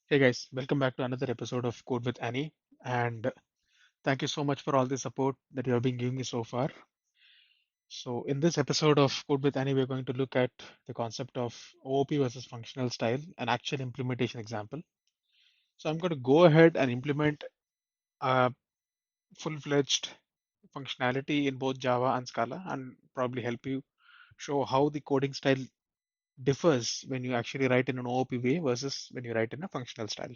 Hey guys, welcome back to another episode of Code with Annie. And thank you so much for all the support that you have been giving me so far. So, in this episode of Code with Annie, we're going to look at the concept of OOP versus functional style, an actual implementation example. So, I'm going to go ahead and implement a full-fledged functionality in both Java and Scala and probably help you show how the coding style differs when you actually write in an OOP way versus when you write in a functional style.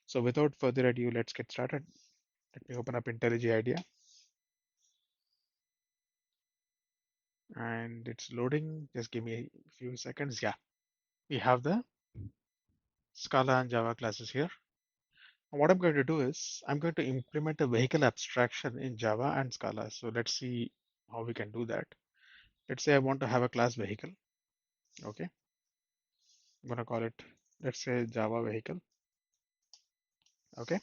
So, without further ado, let's get started. Let me open up IntelliJ IDEA. And it's loading. Just give me a few seconds. Yeah, we have the Scala and Java classes here. What I'm going to do is I'm going to implement a vehicle abstraction in Java and Scala. So let's see how we can do that. Let's say I want to have a class vehicle. Okay, I'm going to call it, let's say Java vehicle. Okay,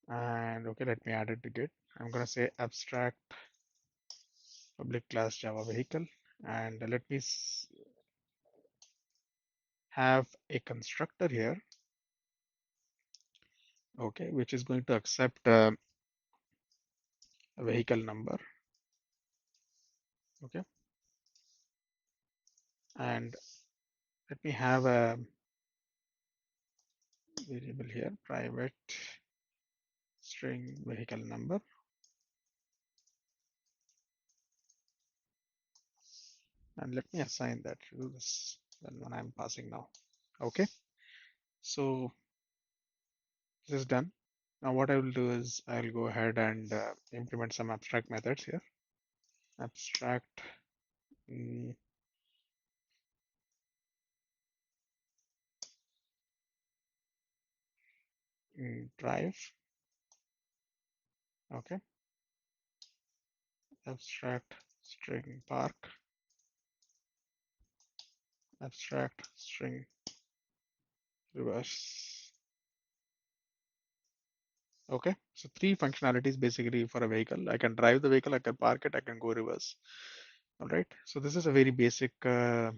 and okay, let me add it to Git. I'm going to say abstract public class Java vehicle, and let me have a constructor here. Okay, which is going to accept a vehicle number. Okay, and let me have a variable here, private string vehicle number, and let me assign that to this one I'm passing now. Okay, so this is done. Now what I will do is I'll go ahead and implement some abstract methods here. Abstract mm, drive. Okay, abstract string park, abstract string reverse. Okay, so three functionalities basically for a vehicle. I can drive the vehicle, I can park it, I can go reverse. All right, so this is a very basic class.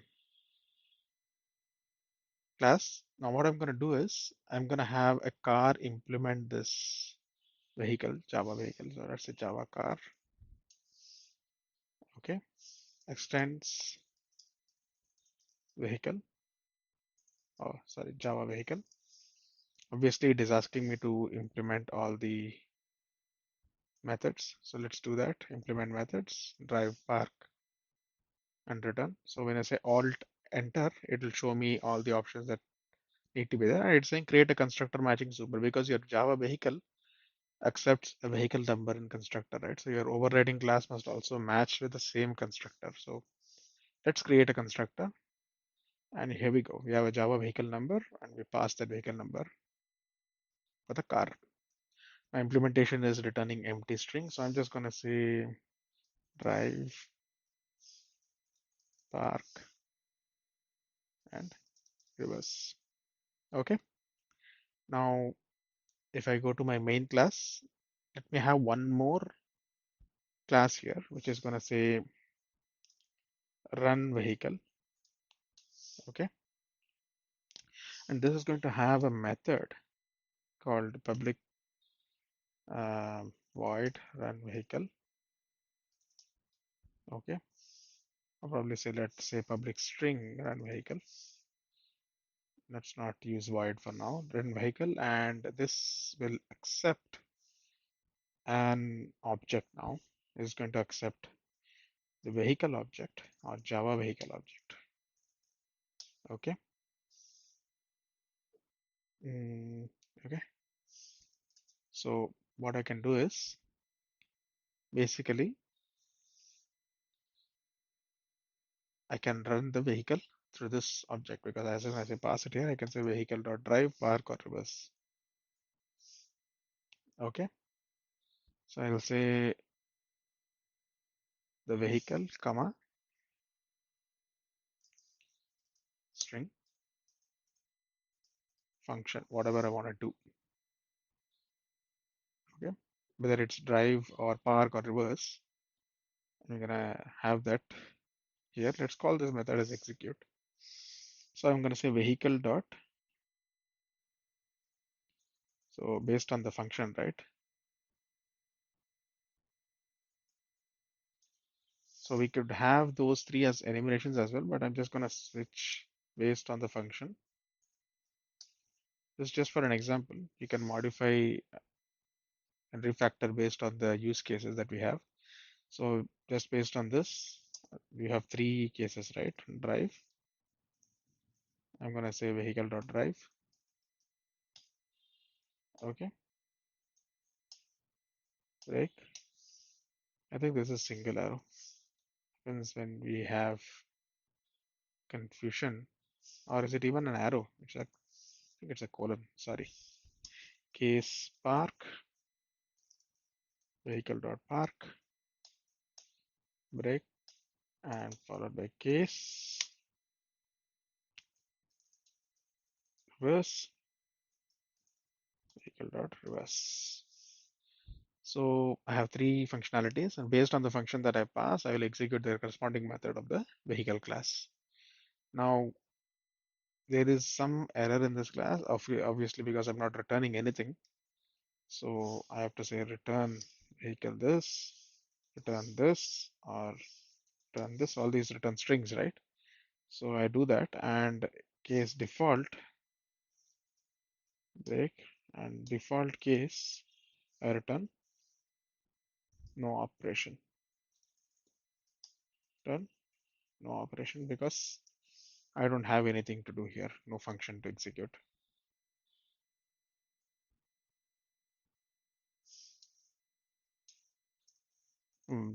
Now what I'm going to do is I'm going to have a car implement this vehicle, Java vehicle. So that's a Java car. Okay, extends vehicle. Oh, sorry, Java vehicle. Obviously, it is asking me to implement all the methods. So let's do that. Implement methods, drive, park, and return. So when I say Alt Enter, it will show me all the options that need to be there. And it's saying create a constructor matching super because your Java vehicle accepts a vehicle number in constructor, right? So your overriding class must also match with the same constructor. So let's create a constructor. And here we go. We have a Java vehicle number and we pass that vehicle number for the car. My implementation is returning empty string. So I'm just going to say drive, park, and reverse. Okay. Now, if I go to my main class, let me have one more class here, which is going to say run vehicle. Okay. And this is going to have a method called public void run vehicle. Okay. I'll probably say, let's say public string run vehicle. Let's not use void for now. Run vehicle, and this will accept an object now. Is going to accept the vehicle object or Java vehicle object. Okay. Okay. So what I can do is basically I can run the vehicle through this object because as soon as I pass it here, I can say vehicle.drive, park, or reverse. Okay. So I will say the vehicle, comma, string, function, whatever I want to do. Okay. Whether it's drive or park or reverse, I'm gonna have that here. Let's call this method as execute. So I'm gonna say vehicle dot So based on the function, right? So we could have those three as enumerations as well, but I'm just going to switch based on the function. This is just for an example. You can modify and refactor based on the use cases that we have. So just based on this, we have three cases, right? Drive. I'm going to say vehicle.drive. Okay. Brake. I think this is single arrow. Happens when we have confusion, or is it even an arrow? I think it's a colon. Sorry. Case park. Vehicle.park. Brake. And followed by case reverse. Vehicle.reverse. So I have three functionalities, and based on the function that I pass, I will execute the corresponding method of the vehicle class. Now, there is some error in this class, obviously because I'm not returning anything. So I have to say return vehicle this, return this, or return this, all these return strings, right? So I do that, and case default break, and default case I return no operation. Return no operation because I don't have anything to do here, no function to execute.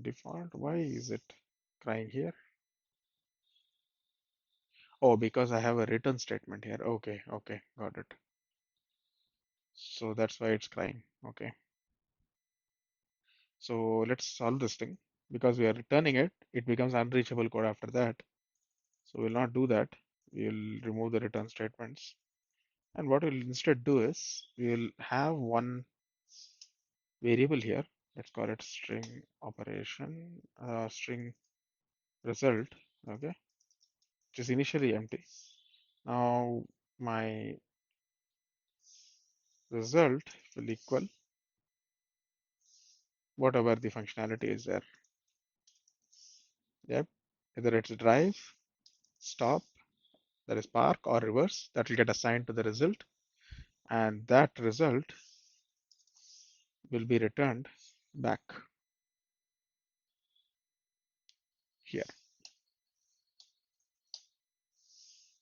Default, why is it crying here? Oh, because I have a return statement here. Okay, okay, got it. So that's why it's crying. Okay. So let's solve this thing. Because we are returning it, it becomes unreachable code after that. So we'll not do that. We'll remove the return statements. And what we'll instead do is we'll have one variable here. Let's call it string operation, string result, okay, which is initially empty. Now my result will equal whatever the functionality is there. Yep, either it's drive, stop, that is park, or reverse, that will get assigned to the result, and that result will be returned back here.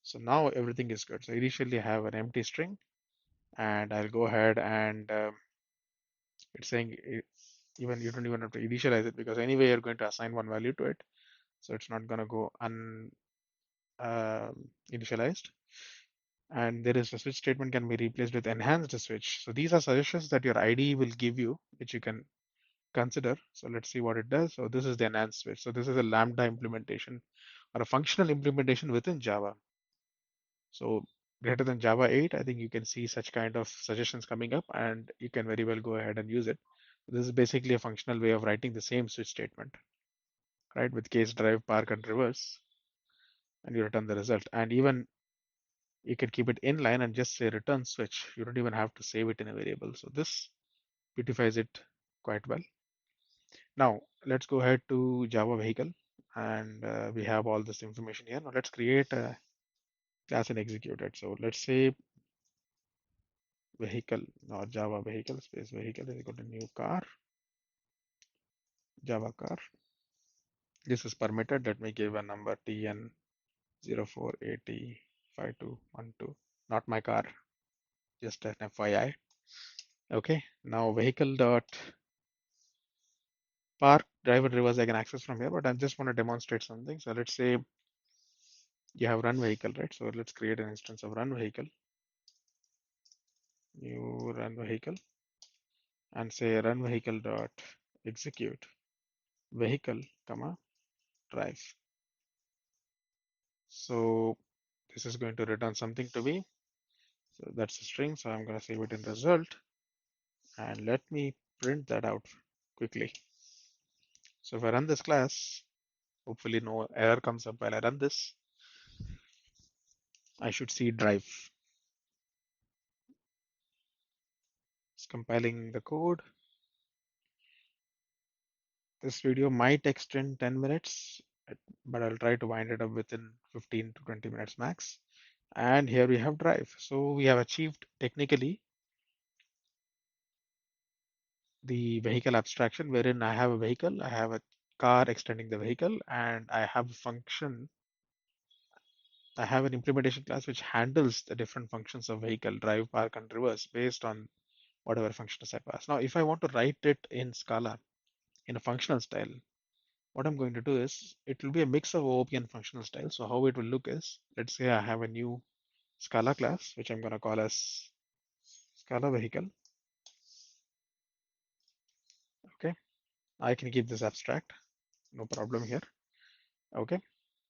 So now everything is good. So initially I have an empty string, and I'll go ahead and it's saying even you don't even have to initialize it because anyway you're going to assign one value to it. So it's not going to go initialized. And there is a switch statement can be replaced with enhanced switch. So these are suggestions that your IDE will give you, which you can consider. So let's see what it does. So this is the enhanced switch. So this is a Lambda implementation or a functional implementation within Java. So greater than Java 8, I think you can see such kind of suggestions coming up and you can very well go ahead and use it. This is basically a functional way of writing the same switch statement, right? With case, drive, park, and reverse, and you return the result. And even you can keep it inline and just say return switch. You don't even have to save it in a variable. So this beautifies it quite well. Now let's go ahead to Java vehicle and we have all this information here. Now let's create a class and execute it. So let's say vehicle or Java vehicle space vehicle is equal to new car, Java car. This is permitted. Let me give a number TN04805212. Not my car, just an FYI. Okay, now vehicle dot park driver reverse I can access from here, but I just want to demonstrate something. So let's say you have run vehicle, right? So let's create an instance of run vehicle, new run vehicle, and say run vehicle dot execute vehicle, comma drive. So this is going to return something to me. So that's a string. So I'm going to save it in result and let me print that out quickly. So if I run this class, hopefully no error comes up while I run this. I should see drive. compiling the code. This video might extend 10 minutes, but I'll try to wind it up within 15 to 20 minutes max. And here we have drive. So we have achieved technically the vehicle abstraction, wherein I have a vehicle, I have a car extending the vehicle, and I have a function. I have an implementation class which handles the different functions of vehicle, drive, park, and reverse based on whatever functions I pass. Now, if I want to write it in Scala in a functional style, what I'm going to do is it will be a mix of OOP and functional style. So how it will look is, let's say I have a new Scala class, which I'm going to call as Scala vehicle. Okay, I can keep this abstract, no problem here. Okay,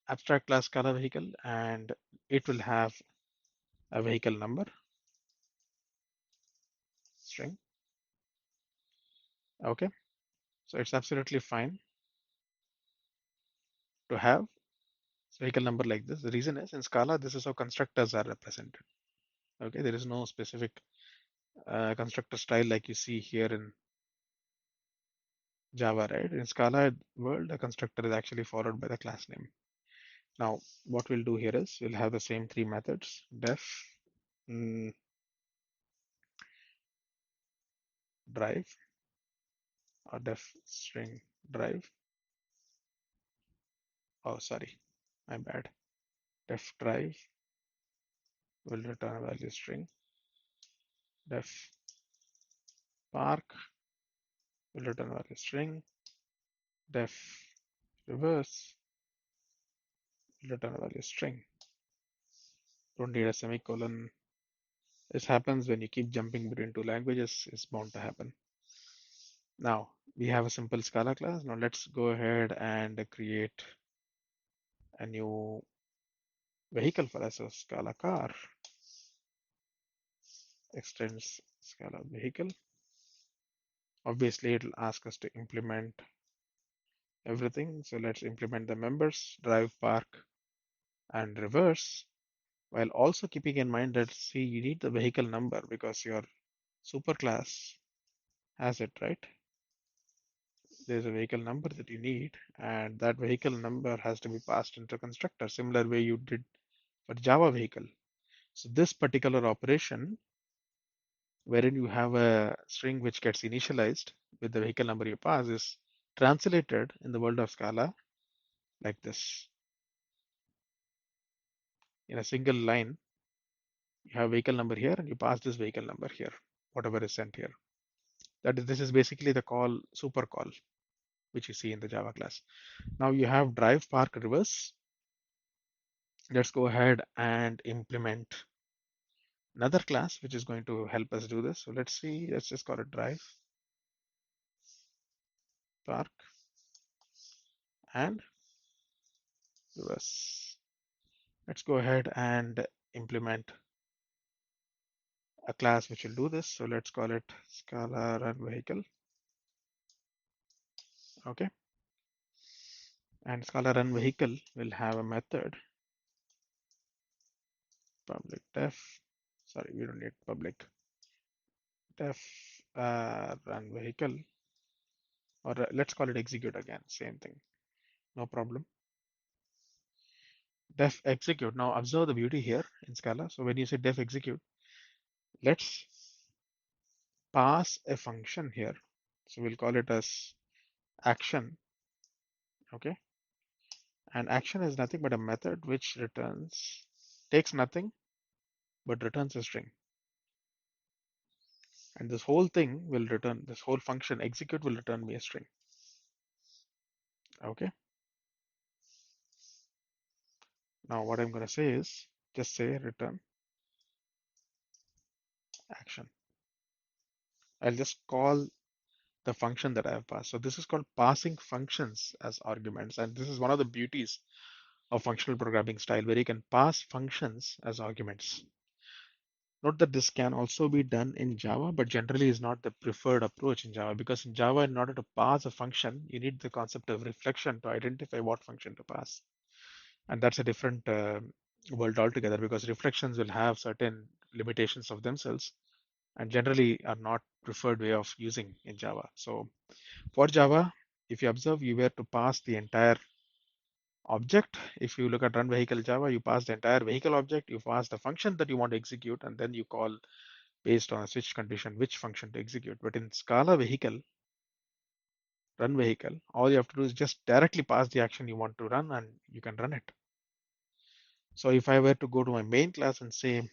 abstract class Scala vehicle, and it will have a vehicle number string. Okay, so it's absolutely fine to have vehicle number like this. The reason is in Scala, this is how constructors are represented. Okay, there is no specific constructor style like you see here in Java, right? In Scala world, a constructor is actually followed by the class name. Now, what we'll do here is we'll have the same three methods: def, mm, drive, or def string drive. Oh, sorry, my bad. Def drive will return a value string. Def park will return a value string. Def reverse will return a value string. Don't need a semicolon. This happens when you keep jumping between two languages. It's bound to happen. Now we have a simple Scala class. Now let's go ahead and create a new vehicle for us. So Scala car extends Scala vehicle. Obviously, it'll ask us to implement everything. So let's implement the members, drive, park, and reverse, while also keeping in mind that, see, you need the vehicle number because your superclass has it, right? There's a vehicle number that you need, and that vehicle number has to be passed into a constructor, similar way you did for Java vehicle. So this particular operation, wherein you have a string which gets initialized with the vehicle number you pass, is translated in the world of Scala like this. In a single line, you have vehicle number here and you pass this vehicle number here, whatever is sent here. This is basically the call, super call, which you see in the Java class. Now you have drive, park, reverse. Let's go ahead and implement another class which is going to help us do this. So let's see, let's just call it drive, park, and reverse. Let's go ahead and implement a class which will do this. So let's call it Scala run vehicle. Okay. And Scala run vehicle will have a method public def. Sorry, we don't need public def run vehicle, or let's call it execute again. Same thing. No problem. Def execute. Now observe the beauty here in Scala. So when you say def execute, let's pass a function here. So we'll call it as action. Okay. And action is nothing but a method which returns, takes nothing, but returns a string. And this whole thing will return, this whole function execute will return me a string. Okay. Now what I'm going to say is just say return action. I'll just call the function that I have passed. So this is called passing functions as arguments. And this is one of the beauties of functional programming style, where you can pass functions as arguments. Note that this can also be done in Java, but generally is not the preferred approach in Java, because in Java, in order to pass a function, you need the concept of reflection to identify what function to pass. And that's a different world altogether, because reflections will have certain limitations of themselves. and generally are not preferred way of using in Java. So for Java, if you observe, you were to pass the entire object. If you look at run vehicle Java, you pass the entire vehicle object, you pass the function that you want to execute, and then you call based on a switch condition which function to execute. But in Scala vehicle, run vehicle, all you have to do is just directly pass the action you want to run and you can run it. So if I were to go to my main class and say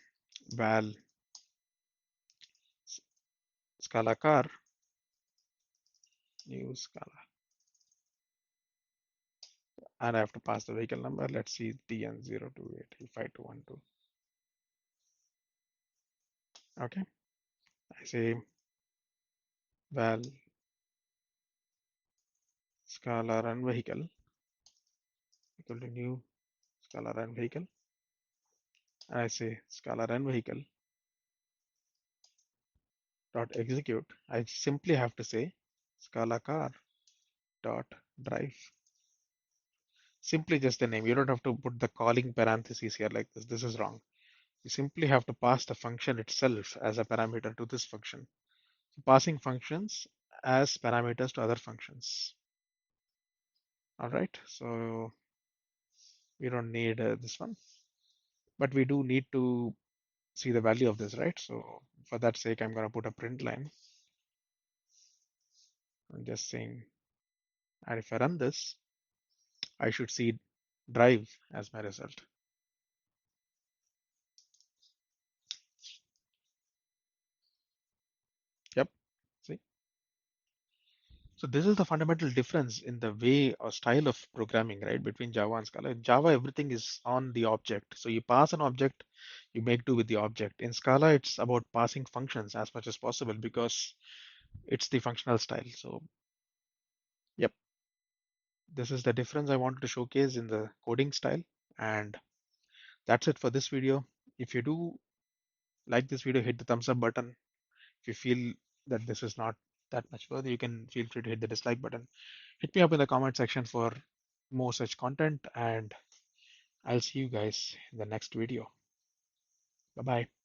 val Scala car, new Scala, and I have to pass the vehicle number. Let's see TN0285212. Okay, I say val Scala run vehicle equal to new Scala run vehicle. And I say Scala run vehicle dot execute. I simply have to say Scala car dot drive. Simply just the name. You don't have to put the calling parentheses here like this. This is wrong. You simply have to pass the function itself as a parameter to this function. So passing functions as parameters to other functions. All right. So we don't need this one, but we do need to see the value of this, right? So for that sake, I'm going to put a print line. I'm just saying, and if I run this, I should see drive as my result. Yep. See. So this is the fundamental difference in the way or style of programming, right, between Java and Scala. In Java, everything is on the object. So you pass an object, you make do with the object. In Scala, it's about passing functions as much as possible because it's the functional style. So, yep, this is the difference I wanted to showcase in the coding style. And that's it for this video. If you do like this video, hit the thumbs up button. If you feel that this is not that much further, you can feel free to hit the dislike button. Hit me up in the comment section for more such content, and I'll see you guys in the next video. Bye bye.